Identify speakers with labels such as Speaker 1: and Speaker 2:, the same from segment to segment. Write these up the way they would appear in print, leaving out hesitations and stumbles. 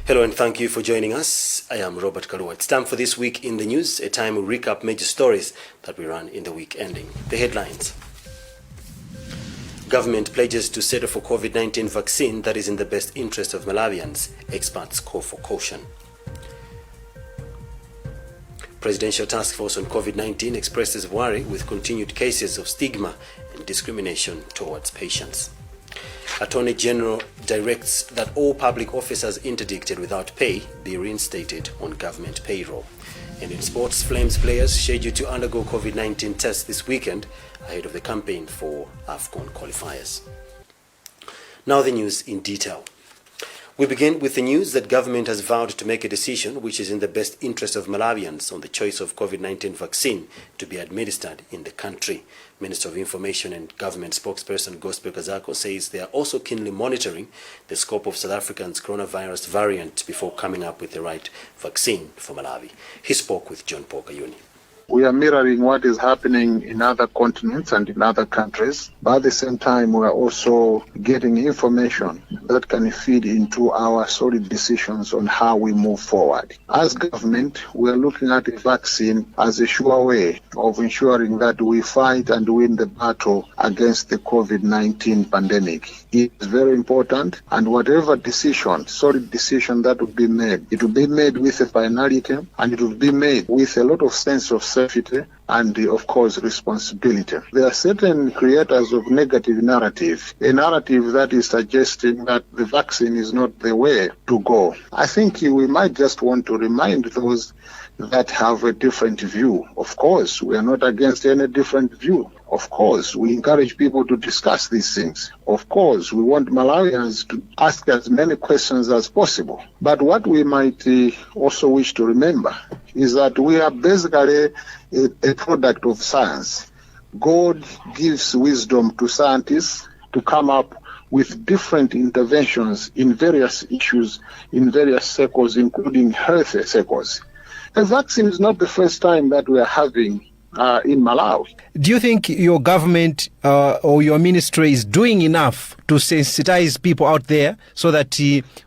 Speaker 1: Hello and thank you for joining us. I am Robert Kalua. It's time for This Week in the News, a time we recap major stories that we ran in the week ending. The headlines. Government pledges to settle for COVID-19 vaccine that is in the best interest of Malawians. Experts call for caution. Presidential Task Force on COVID-19 expresses worry with continued cases of stigma and discrimination towards patients. Attorney General directs that all public officers interdicted without pay be reinstated on government payroll. And in sports, Flames players scheduled to undergo COVID-19 tests this weekend ahead of the campaign for AFCON qualifiers. Now the news in detail. We begin with the news that government has vowed to make a decision which is in the best interest of Malawians on the choice of COVID-19 vaccine to be administered in the country. Minister of Information and Government spokesperson Gospel Kazako says they are also keenly monitoring the scope of South Africa's coronavirus variant before coming up with the right vaccine for Malawi. He spoke with John Pokayuni.
Speaker 2: We are mirroring what is happening in other continents and in other countries, but at the same time we are also getting information that can feed into our solid decisions on how we move forward. As government, we are looking at the vaccine as a sure way of ensuring that we fight and win the battle against the COVID-19 pandemic. It is very important, and whatever decision, solid decision that will be made, it will be made with a finality, and it will be made with a lot of sense of safety and, of course, responsibility. There are certain creators of negative narrative, a narrative that is suggesting that the vaccine is not the way to go. I think we might just want to remind those that have a different view. Of course, we are not against any different view. Of course, we encourage people to discuss these things. Of course, we want Malawians to ask as many questions as possible. But what we might also wish to remember is that we are basically a product of science. God gives wisdom to scientists to come up with different interventions in various issues, in various circles, including health circles. A vaccine is not the first time that we are having in Malawi.
Speaker 3: Do you think your government or your ministry is doing enough to sensitize people out there so that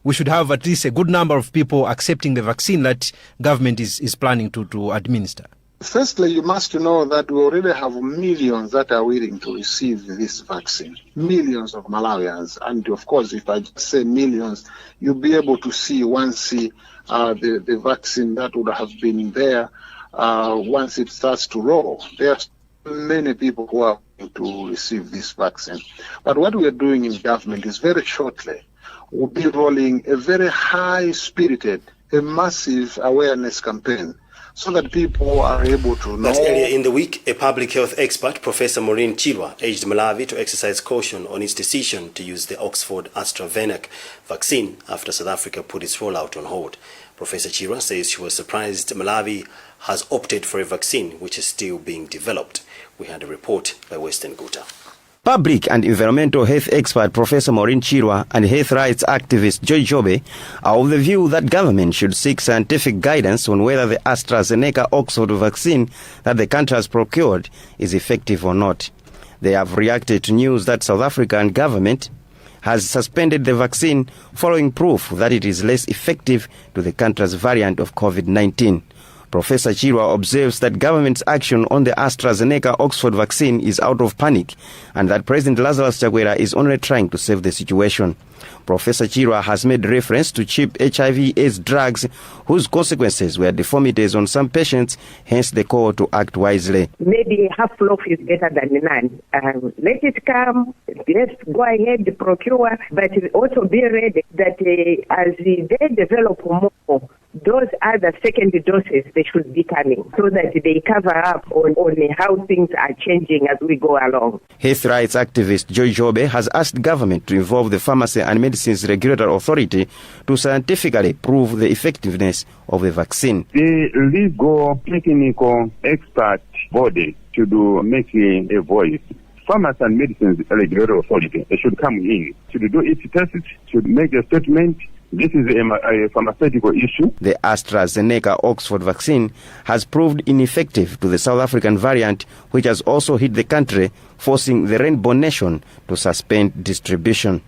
Speaker 3: we should have at least a good number of people accepting the vaccine that government is planning to administer?
Speaker 2: Firstly, you must know that we already have millions that are willing to receive this vaccine. Millions of Malawians. And of course, if I just say millions, you'll be able to see once the vaccine that would have been there once it starts to roll. There are many people who are willing to receive this vaccine. But what we are doing in government is very shortly, we'll be rolling a very high-spirited, a massive awareness campaign so that people are able to know.
Speaker 1: But earlier in the week, a public health expert, Professor Maureen Chilwa, urged Malawi to exercise caution on its decision to use the Oxford AstraZeneca vaccine after South Africa put its rollout on hold. Professor Chilwa says she was surprised Malawi has opted for a vaccine which is still being developed. We had a report by Western Guta.
Speaker 4: Public and environmental health expert Professor Maureen Chilwa and health rights activist Joy Jobe are of the view that government should seek scientific guidance on whether the AstraZeneca Oxford vaccine that the country has procured is effective or not. They have reacted to news that South African government has suspended the vaccine following proof that it is less effective to the country's variant of COVID-19. Professor Chilwa observes that government's action on the AstraZeneca Oxford vaccine is out of panic and that President Lazarus Chakwera is only trying to save the situation. Professor Chilwa has made reference to cheap HIV/AIDS drugs whose consequences were deformities on some patients, hence the call to act wisely.
Speaker 5: Maybe half loaf is better than none. Let it come, let's go ahead, procure, but also be ready that as they develop more, those other second doses, they should be coming so that they cover up on how things are changing as we go along.
Speaker 4: Health rights activist Joy Jobe has asked government to involve the Pharmacy and Medicines Regulatory Authority to scientifically prove the effectiveness of the vaccine.
Speaker 6: The legal technical expert body should make a voice. Pharmacy and Medicines Regulatory Authority should come in, should do its tests, should make a statement. This is a pharmaceutical issue.
Speaker 4: The AstraZeneca Oxford vaccine has proved ineffective to the South African variant, which has also hit the country, forcing the Rainbow Nation to suspend distribution.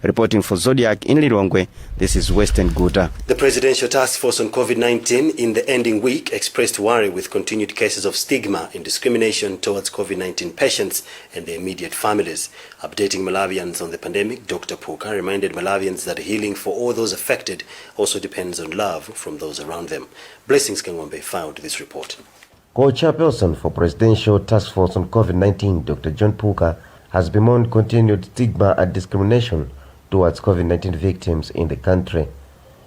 Speaker 4: Reporting for Zodiak in Lilongwe, this is Western Guta.
Speaker 1: The Presidential Task Force on COVID-19 in the ending week expressed worry with continued cases of stigma and discrimination towards COVID-19 patients and their immediate families. Updating Malawians on the pandemic, Dr. Puka reminded Malawians that healing for all those affected also depends on love from those around them. Blessings Kangwambe filed this report.
Speaker 7: Co-chairperson for Presidential Task Force on COVID-19, Dr. John Puka, has bemoaned continued stigma and discrimination towards COVID-19 victims in the country.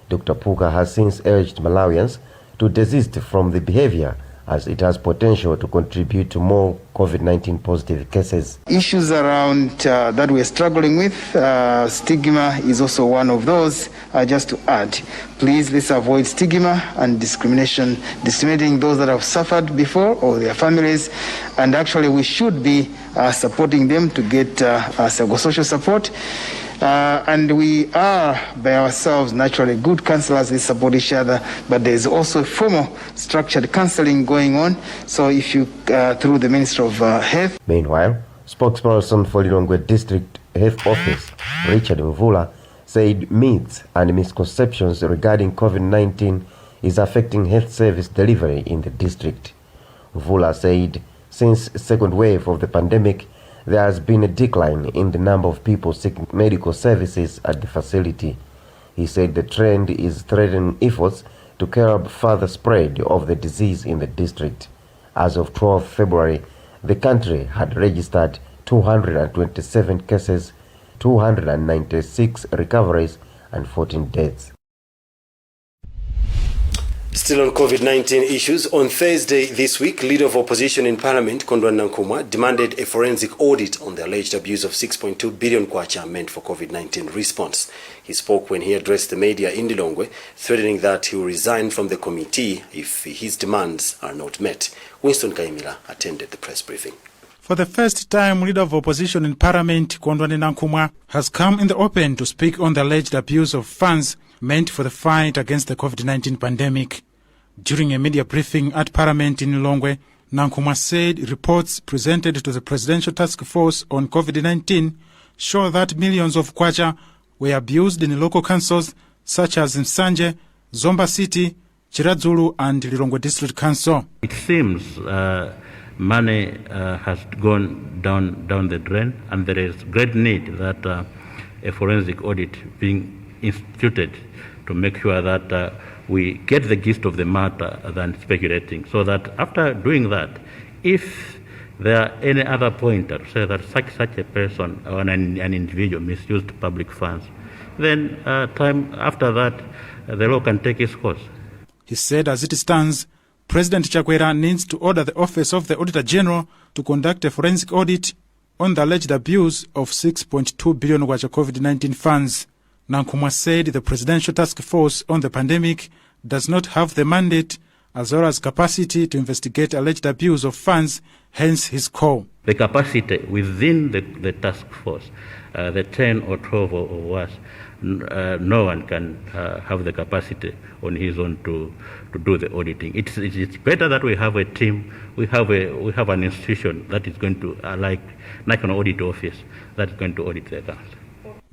Speaker 7: Dr. Puka has since urged Malawians to desist from the behavior as it has potential to contribute to more COVID-19 positive cases.
Speaker 8: Issues around that we're struggling with, stigma is also one of those. Just to add, please let's avoid stigma and discriminating those that have suffered before or their families, and actually we should be supporting them to get psychosocial support. And we are by ourselves naturally good counselors, we support each other, but there's also formal structured counseling going on. So if you through the Ministry of Health.
Speaker 7: Meanwhile, spokesperson for Lilongwe District Health Office, Richard Mvula, said myths and misconceptions regarding COVID-19 is affecting health service delivery in the district. Mvula said since second wave of the pandemic, there has been a decline in the number of people seeking medical services at the facility. He said the trend is threatening efforts to curb further spread of the disease in the district. As of 12 February, the country had registered 227 cases, 296 recoveries, and 14 deaths.
Speaker 1: Still on COVID-19 issues, on Thursday this week, Leader of Opposition in Parliament, Kwagwanji Nkhani, demanded a forensic audit on the alleged abuse of 6.2 billion kwacha meant for COVID-19 response. He spoke when he addressed the media in Lilongwe, threatening that he will resign from the committee if his demands are not met. Winston Kaimila attended the press briefing.
Speaker 9: For the first time, Leader of Opposition in Parliament, Kwagwanji Nkhani, has come in the open to speak on the alleged abuse of funds meant for the fight against the COVID-19 pandemic. During a media briefing at Parliament in Lilongwe, Nkhani said reports presented to the Presidential Task Force on COVID-19 show that millions of kwacha were abused in local councils such as Nsanje, Zomba City, Chiradzulu and Lilongwe District Council.
Speaker 10: It seems money has gone down the drain, and there is great need that a forensic audit being instituted to make sure that we get the gist of the matter than speculating, so that after doing that, if there are any other pointer to say that such a person or an individual misused public funds, then time after that, the law can take its course.
Speaker 9: He said as it stands, President Chakwera needs to order the Office of the Auditor General to conduct a forensic audit on the alleged abuse of 6.2 billion kwacha COVID-19 funds. Nkhani said the Presidential Task Force on the pandemic does not have the mandate as well as capacity to investigate alleged abuse of funds, hence his call.
Speaker 10: The capacity within the task force, the 10 or 12 or us, no one can have the capacity on his own to do the auditing. It's better that we have a team, we have an institution that is going to, like National Audit Office, that is going to audit the accounts.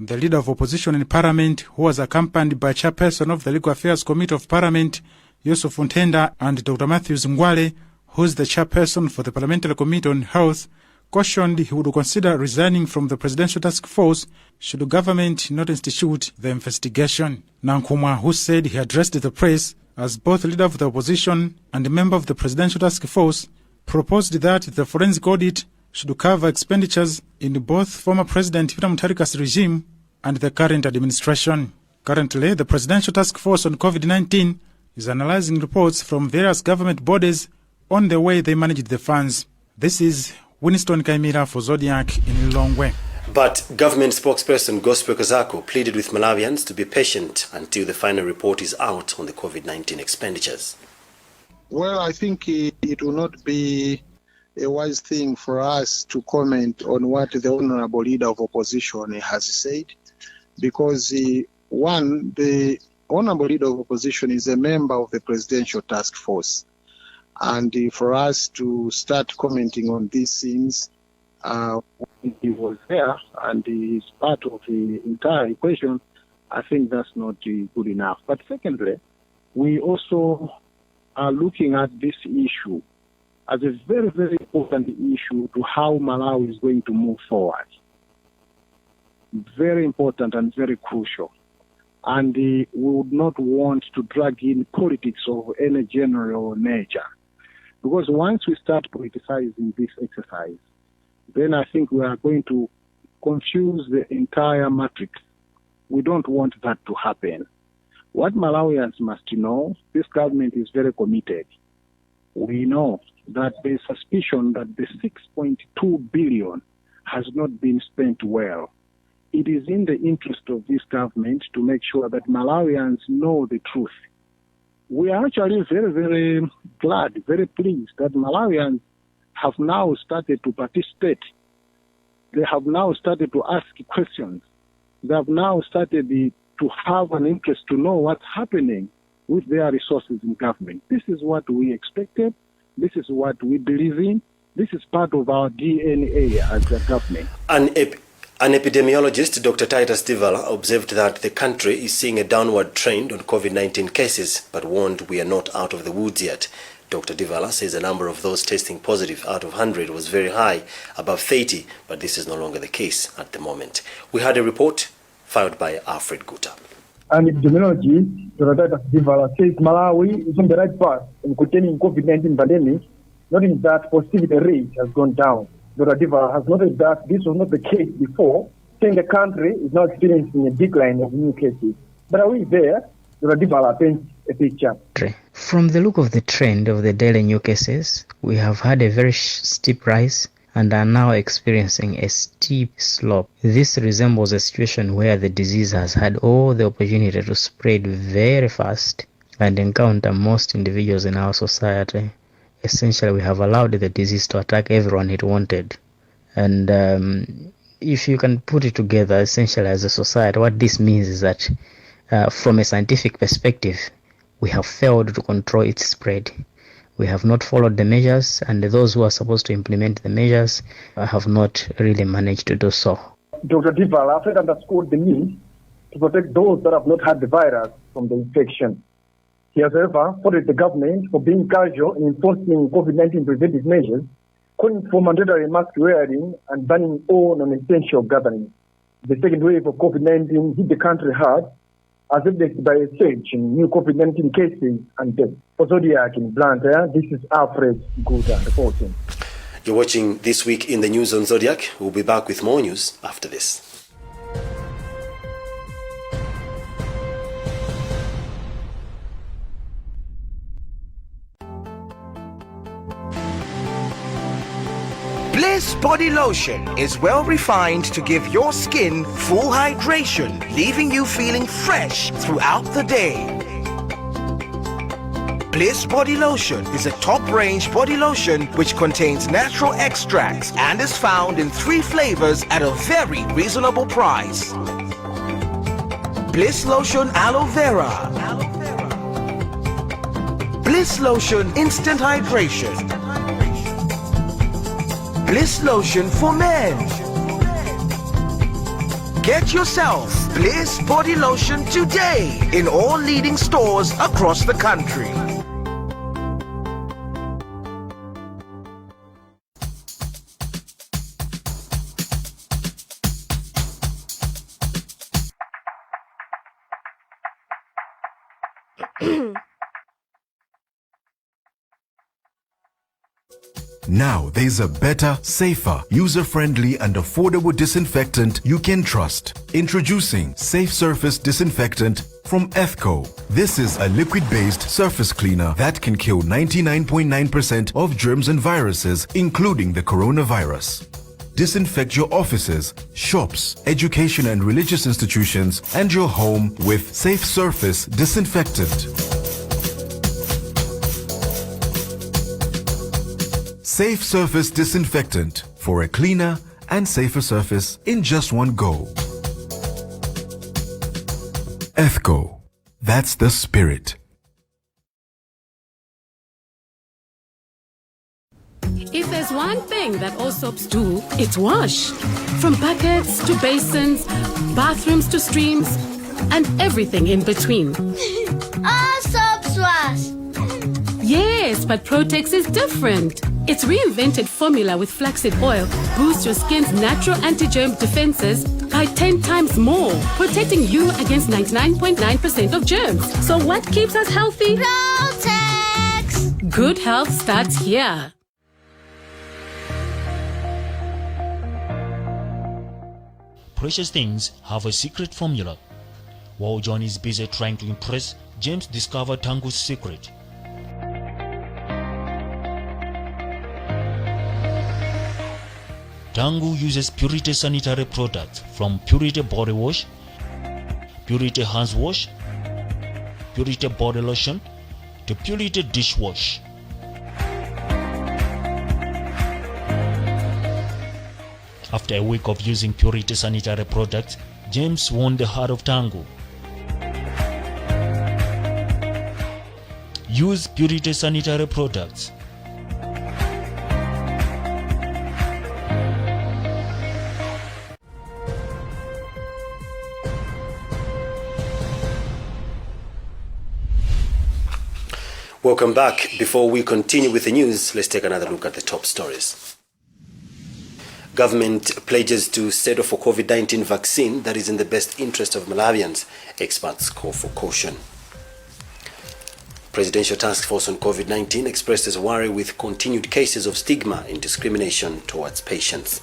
Speaker 9: The Leader of Opposition in Parliament, who was accompanied by Chairperson of the Legal Affairs Committee of Parliament, Yusuf Ntenda, and Dr. Matthews Ngwale, who is the Chairperson for the Parliamentary Committee on Health, cautioned he would consider resigning from the Presidential Task Force should the government not institute the investigation. Nkhani, who said he addressed the press as both Leader of the Opposition and a member of the Presidential Task Force, proposed that the forensic audit should cover expenditures in both former President Peter Mutharika's regime and the current administration. Currently, the Presidential Task Force on COVID-19 is analyzing reports from various government bodies on the way they managed the funds. This is Winston Kaimira for Zodiak in Lilongwe.
Speaker 1: But government spokesperson Gospel Kazako pleaded with Malawians to be patient until the final report is out on the COVID-19 expenditures.
Speaker 2: Well, I think it will not be a wise thing for us to comment on what the Honorable Leader of Opposition has said, because one, the Honorable Leader of Opposition is a member of the Presidential Task Force, and for us to start commenting on these things he was there and he is part of the entire equation, I think that's not good enough. But secondly, we also are looking at this issue as a very, very important issue to how Malawi is going to move forward. Very important and very crucial. And we would not want to drag in politics of any general nature. Because once we start politicizing this exercise, then I think we are going to confuse the entire matrix. We don't want that to happen. What Malawians must know, this government is very committed. We know that there's suspicion that the 6.2 billion has not been spent well. It is in the interest of this government to make sure that Malawians know the truth. We are actually very, very glad, very pleased that Malawians have now started to participate. They have now started to ask questions. They have now started to have an interest to know what's happening with their resources in government. This is what we expected. This is what we believe in. This is part of our DNA as a government.
Speaker 1: An epidemiologist, Dr. Titus Divala, observed that the country is seeing a downward trend on COVID-19 cases, but warned we are not out of the woods yet. Dr. Divala says the number of those testing positive out of 100 was very high, above 30, but this is no longer the case at the moment. We had a report filed by Alfred Guta.
Speaker 11: An epidemiologist, Dr. Titus Divala, says Malawi is on the right path in containing COVID-19 pandemic, noting that positivity rate has gone down. Dr. Divala has noted that this was not the case before, saying the country is now experiencing a decline of new cases. But are we there? Dr. Divala paints a picture.
Speaker 12: From the look of the trend of the daily new cases, we have had a very steep rise and are now experiencing a steep slope. This resembles a situation where the disease has had all the opportunity to spread very fast and encounter most individuals in our society. Essentially, we have allowed the disease to attack everyone it wanted. And if you can put it together, essentially as a society, what this means is that from a scientific perspective, we have failed to control its spread. We have not followed the measures, and those who are supposed to implement the measures have not really managed to do so.
Speaker 11: Dr. Divala has underscored the need to protect those that have not had the virus from the infection. He has, however, faulted the government for being casual in enforcing COVID-19 preventive measures, calling for mandatory mask wearing and banning all non-essential gatherings. The second wave of COVID-19 hit the country hard, as evidenced by a surge in new COVID-19 cases and deaths. For Zodiak in Blantyre, this is Alfred Guta reporting.
Speaker 1: You're watching This Week in the News on Zodiac. We'll be back with more news after this.
Speaker 13: Bliss Body Lotion is well refined to give your skin full hydration, leaving you feeling fresh throughout the day. Bliss Body Lotion is a top-range body lotion which contains natural extracts and is found in 3 flavors at a very reasonable price. Bliss Lotion Aloe Vera, Bliss Lotion Instant Hydration, Bliss Lotion for men. Get yourself Bliss Body Lotion today in all leading stores across the country.
Speaker 14: Now there's a better, safer, user-friendly and affordable disinfectant you can trust. Introducing Safe Surface Disinfectant from Ethco. This is a liquid-based surface cleaner that can kill 99.9% of germs and viruses, including the coronavirus. Disinfect your offices, shops, education and religious institutions, and your home with Safe Surface Disinfectant. Safe Surface Disinfectant for a cleaner and safer surface in just one go. Ethco. That's the spirit.
Speaker 15: If there's one thing that all soaps do, it's wash. From buckets to basins, bathrooms to streams, and everything in between.
Speaker 16: All soaps wash.
Speaker 15: Yes, but Protex is different. Its reinvented formula with flaxseed oil boosts your skin's natural anti-germ defenses by 10 times more, protecting you against 99.9% of germs. So what keeps us healthy?
Speaker 16: Protex!
Speaker 15: Good health starts here.
Speaker 17: Precious things have a secret formula. While John is busy trying to impress, James discovered Tangu's secret. Tangu uses Purity sanitary products from Purity body wash, Purity hands wash, Purity body lotion to Purity dishwash. After a week of using Purity sanitary products, James won the heart of Tangu. Use Purity sanitary products.
Speaker 1: Welcome back. Before we continue with the news, let's take another look at the top stories. Government pledges to settle for COVID-19 vaccine that is in the best interest of Malawians. Experts call for caution. Presidential Task Force on COVID-19 expresses worry with continued cases of stigma and discrimination towards patients.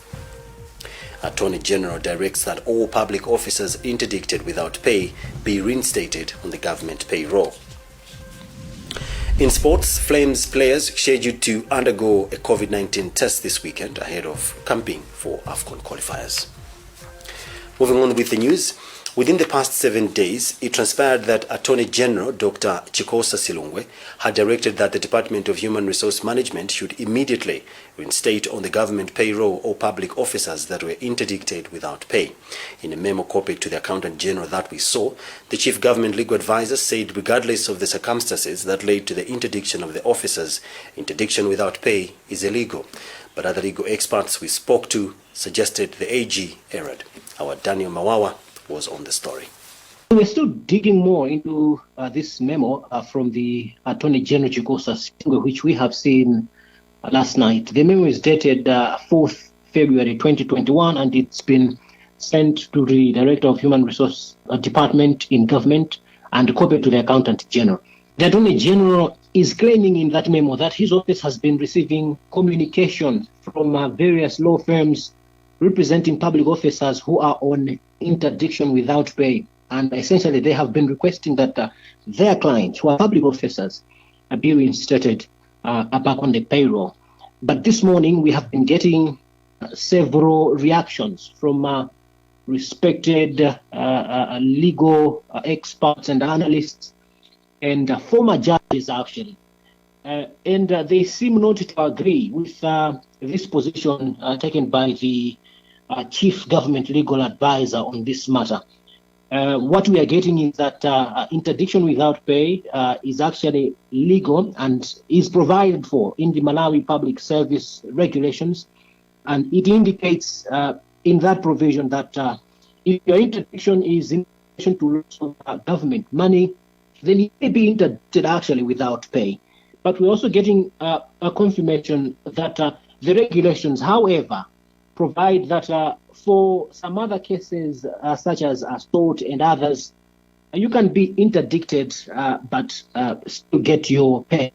Speaker 1: Attorney General directs that all public officers interdicted without pay be reinstated on the government payroll. In sports, Flames players scheduled to undergo a COVID-19 test this weekend ahead of camping for AFCON qualifiers. Moving on with the news, within the past 7 days, it transpired that Attorney General Dr. Chikosa Silungwe had directed that the Department of Human Resource Management should immediately reinstate on the government payroll all public officers that were interdicted without pay. In a memo copied to the Accountant General that we saw, the Chief Government Legal Advisor said regardless of the circumstances that led to the interdiction of the officers, interdiction without pay is illegal. But other legal experts we spoke to suggested the AG erred. Our Daniel Mawawa was on the story.
Speaker 18: We're still digging more into this memo from the Attorney General Chikosa, which we have seen last night. The memo is dated 4th February 2021, and it's been sent to the Director of Human Resource Department in government and copied to the Accountant General. The Attorney General is claiming in that memo that his office has been receiving communication from various law firms representing public officers who are on interdiction without pay. And essentially, they have been requesting that their clients, who are public officers, be reinstated back on the payroll. But this morning, we have been getting several reactions from respected legal experts and analysts and former judges, actually. And they seem not to agree with this position taken by the Chief Government Legal Advisor on this matter. What we are getting is that interdiction without pay is actually legal and is provided for in the Malawi Public Service Regulations. And it indicates in that provision that if your interdiction is in relation to loss of government money, then it may be interdicted actually without pay. But we're also getting a confirmation that the regulations, however, provide that for some other cases, such as assault and others, you can be interdicted but still get your pay.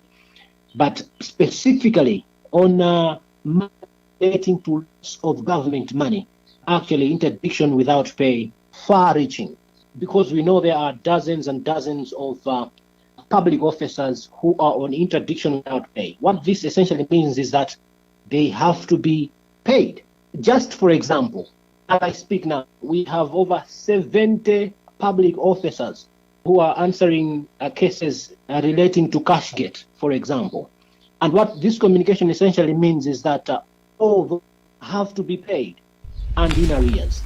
Speaker 18: But specifically on relating to loss of government money, actually interdiction without pay, far-reaching, because we know there are dozens and dozens of public officers who are on interdiction without pay. What this essentially means is that they have to be paid. Just for example, as I speak now, we have over 70 public officers who are answering cases relating to Cashgate, for example. And what this communication essentially means is that all of them have to be paid and in arrears.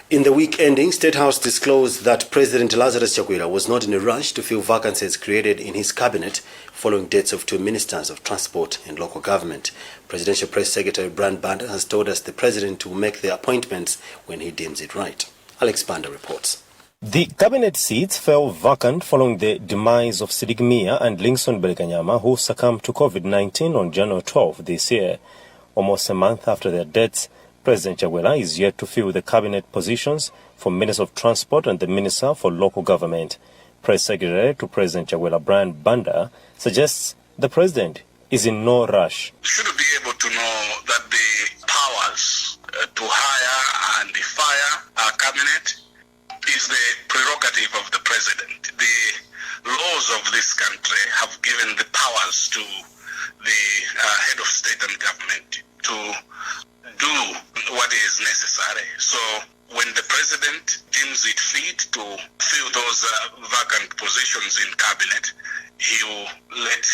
Speaker 1: In the week ending, State House disclosed that President Lazarus Chakwera was not in a rush to fill vacancies created in his cabinet following deaths of 2 ministers of transport and local government. Presidential Press Secretary Brand Banda has told us the president will make the appointments when he deems it right. Alex Banda reports.
Speaker 19: The cabinet seats fell vacant following the demise of Sidigmia and Lingson Belikanyama, who succumbed to COVID-19 on January 12 this year. Almost a month after their deaths, President Chakwera is yet to fill the cabinet positions for Minister of Transport and the Minister for Local Government. Press Secretary to President Chakwera, Brand Banda, suggests the president is in no rush.
Speaker 20: Should be able to know that the powers to hire and fire our cabinet is the prerogative of the president. The laws of this country have given the powers to the head of state and government to do what is necessary. So when the president deems it fit to fill those vacant positions in cabinet, he will let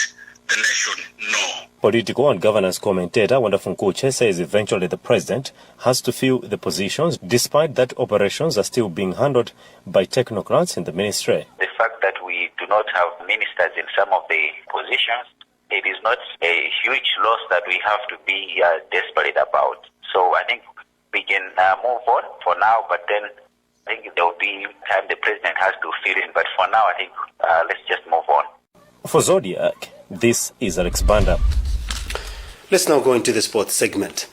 Speaker 20: the nation know.
Speaker 19: Political and governance commentator Wanda Funkuche says eventually the president has to fill the positions, despite that operations are still being handled by technocrats in the ministry.
Speaker 21: The fact that we do not have ministers in some of the positions, it is not a huge loss that we have to be desperate about. So I think we can move on for now, but then I think there will be time the president has to fill in. But for now, I think let's just move on.
Speaker 19: For Zodiac, this is Alex Banda.
Speaker 1: Let's now go into the sports segment.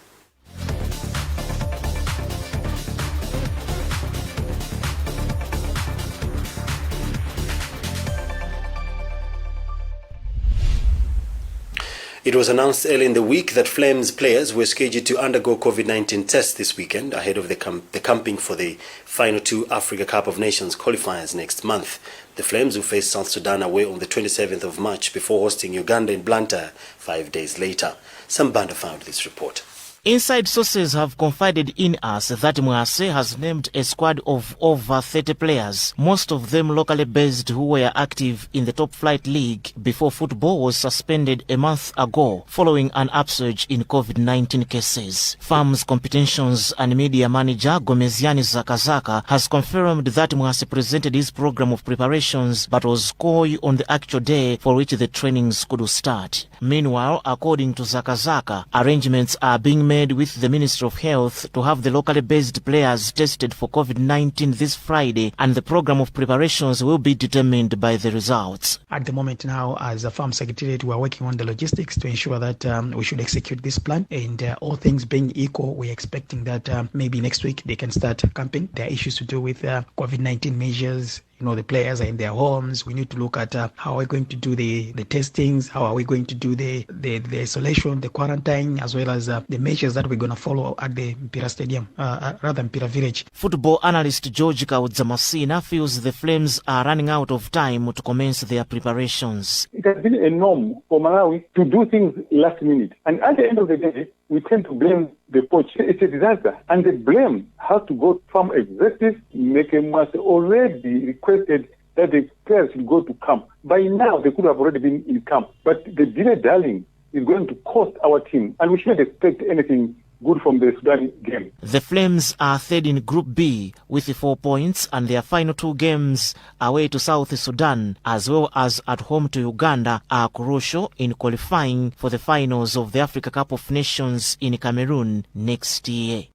Speaker 1: It was announced early in the week that Flames players were scheduled to undergo COVID-19 tests this weekend ahead of the camping for the final 2 Africa Cup of Nations qualifiers next month. The Flames will face South Sudan away on the 27th of March before hosting Uganda in Blantyre 5 days later. Sambanda found this report.
Speaker 22: Inside sources have confided in us that Mwase has named a squad of over 30 players, most of them locally based who were active in the top flight league before football was suspended a month ago following an upsurge in COVID-19 cases. Farms Competitions and Media Manager Gomeziani Zakazaka has confirmed that Mwase presented his program of preparations but was coy on the actual day for which the trainings could start. Meanwhile, according to Zakazaka, arrangements are being made with the Ministry of Health to have the locally based players tested for COVID-19 this Friday, and the program of preparations will be determined by the results.
Speaker 23: At the moment now, as a farm secretariat, we are working on the logistics to ensure that we should execute this plan, and all things being equal, we're expecting that maybe next week they can start camping. There are issues to do with COVID-19 measures. You know, the players are in their homes. We need to look at how we're going to do the testings, how are we going to do the isolation, the quarantine, as well as the measures that we're going to follow at the Mpira Stadium, rather Mpira Village.
Speaker 22: Football analyst George Kaudzamasina feels the Flames are running out of time to commence their preparations.
Speaker 24: It has been a norm for Malawi to do things last minute. And at the end of the day, we tend to blame the coach. It's a disaster. And the blame has to go from executive. Meke must already requested that the players should go to camp. By now, they could have already been in camp. But the dilly-dallying is going to cost our team. And we shouldn't expect anything good from the Sudan game.
Speaker 22: The Flames are third in Group B with 4 points, and their final 2 games away to South Sudan as well as at home to Uganda are crucial in qualifying for the finals of the Africa Cup of Nations in Cameroon next year.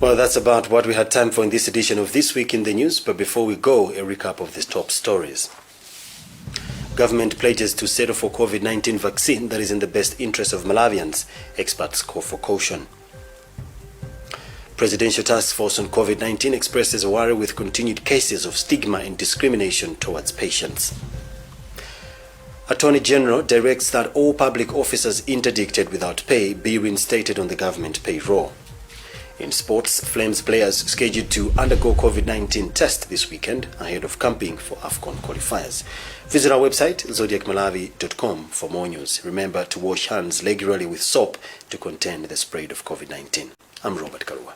Speaker 1: Well, that's about what we had time for in this edition of This Week in the News. But before we go, a recap of the top stories. Government pledges to settle for COVID-19 vaccine that is in the best interest of Malawians. Experts call for caution. Presidential Task Force on COVID-19 expresses worry with continued cases of stigma and discrimination towards patients. Attorney General directs that all public officers interdicted without pay be reinstated on the government payroll. In sports, Flames players scheduled to undergo COVID-19 test this weekend ahead of camping for AFCON qualifiers. Visit our website, zodiacmalawi.com, for more news. Remember to wash hands regularly with soap to contain the spread of COVID-19. I'm Robert Karua.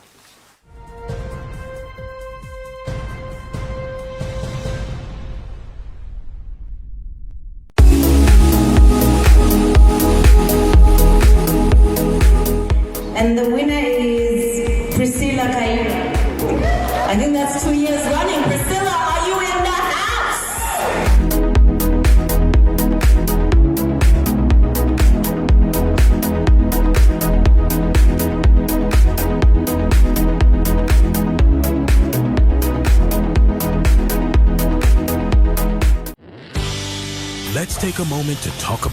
Speaker 3: I think that's 2 years running. Priscilla, are you in the house?
Speaker 4: Let's take a moment to talk about